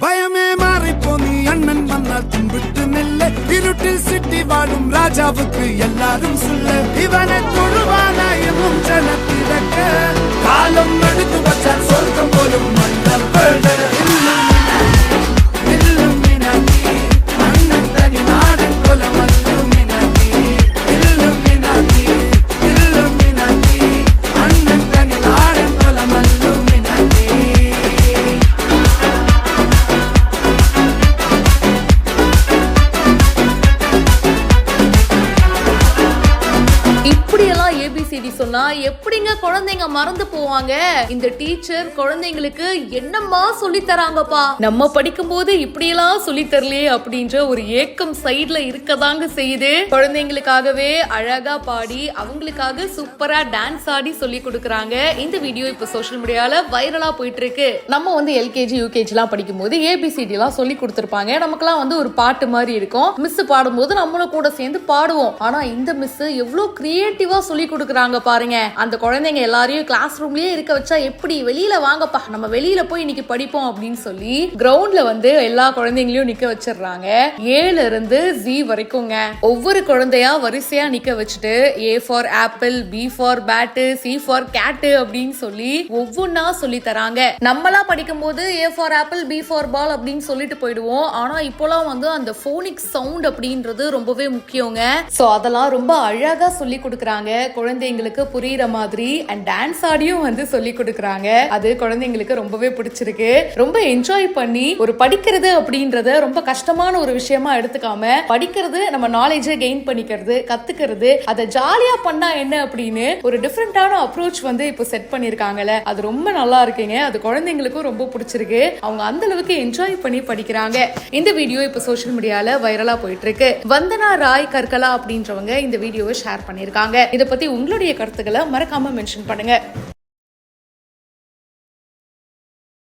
பயமே மாறிப்போ நீ அண்ணன் மன்னால் தும்பிட்டு நெல்ல இருட்டில் சிட்டி வாழும் ராஜாவுக்கு எல்லாரும் சொல்ல இவனை தொழுவானா என்னும் ஜனத்திறக்க காலம் எடுத்து வச்சால் சொர்க்கம் போலும் மன்னர் ஏபிசிடி சொன்னா எப்படிங்க குழந்தைங்க மறந்து போவாங்க? இந்த டீச்சர் குழந்தைங்களுக்கு என்னமா சொல்லி தராங்கப்பா. நம்ம படிக்கும் போது இப்படியெல்லாம் சொல்லி தரலையே அப்படின்ற ஒரு ஏக்கம் சைட்ல இருக்கதாங்க செய்யுது. குழந்தைங்களுக்காகவே அழகா பாடி அவங்களுக்காக சூப்பரா டான்ஸ் ஆடி சொல்லி கொடுக்கறாங்க. இந்த வீடியோ இப்ப சோஷியல் மீடியால வைரலா போயிட்டு இருக்கு. நம்ம வந்து எல்கேஜி யூகேஜி எல்லாம் படிக்கும் போது ஏபிசிடி எல்லாம் சொல்லி கொடுத்திருப்பாங்க. நமக்கெல்லாம் வந்து ஒரு பாட்டு மாதிரி இருக்கும். மிஸ் பாடும்போது நம்மளும் கூட சேர்ந்து பாடுவோம். ஆனா இந்த மிஸ் எவ்வளவு கிரியேட்டிவா சொல்லி கொடுக்கறாங்க பாருங்க. அந்த குழந்தைங்க எல்லாரையும் கிளாஸ் ரூம்லயே இருக்க வச்சா எப்படி வெளியில வாங்கப்பா நம்ம வெளியில போய் இன்னைக்கு படிப்போம் அப்படின்னு சொல்லி கிரவுண்ட்ல வந்து எல்லா குழந்தைங்களையும் நிக்க வச்சிடுறாங்க. ஏல இருந்து ஜி வரைக்குங்க ஒவ்வொரு குழந்தையா வரிசையா நிக்க வச்சுட்டு A for apple, B for bat, C for cat அப்படின்னு சொல்லி ஒவ்வொன்னா சொல்லி தராங்க. நம்மளா படிக்கும் போது A for apple, B for ball அப்படின்னு சொல்லிட்டு போயிடுவோம். ஆனா இப்போலாம் வந்து அந்த போனிக் சவுண்ட் அப்படின்றது ரொம்பவே முக்கியங்க. சோ அதெல்லாம் ரொம்ப அழகா சொல்லி கொடுக்கறாங்க. குழந்தைங்களுக்கு புரியுற மாதிரி அண்ட் டான்ஸ் ஆடியும் வந்து சொல்லி கொடுக்கறாங்க. அது குழந்தைங்களுக்கு ரொம்பவே பிடிச்சிருக்கு. ரொம்ப என்ஜாய் பண்ணி ஒரு படிக்கிறது அப்படின்றத ரொம்ப கஷ்டமான ஒரு விஷயமா எடுத்துக்காம படிக்கிறது நம்ம நாலேஜை கெயின் பண்ணிக்கிறது, கத்துக்கிறது, அதை ஜாலியா பண்ணா என்ன அப்படின்னு ஒரு டிஃபரெண்டான அப்ரோச் வந்து இப்போ செட் பண்ணிருக்காங்கல்ல, அது ரொம்ப நல்லா இருக்குங்க. அது குழந்தைங்களுக்கும் ரொம்ப பிடிச்சிருக்கு. அவங்க அந்த அளவுக்கு என்ஜாய் பண்ணி படிக்கிறாங்க. இந்த வீடியோ இப்போ சோஷியல் மீடியால வைரலா போயிட்டு இருக்கு. வந்தனா ராய் கற்கலா அப்படின்றவங்க இந்த வீடியோவை ஷேர் பண்ணிருக்காங்க. இதை பத்தி உங்களுடைய கருத்துக்களை மறக்காம மென்ஷன் பண்ணுங்க.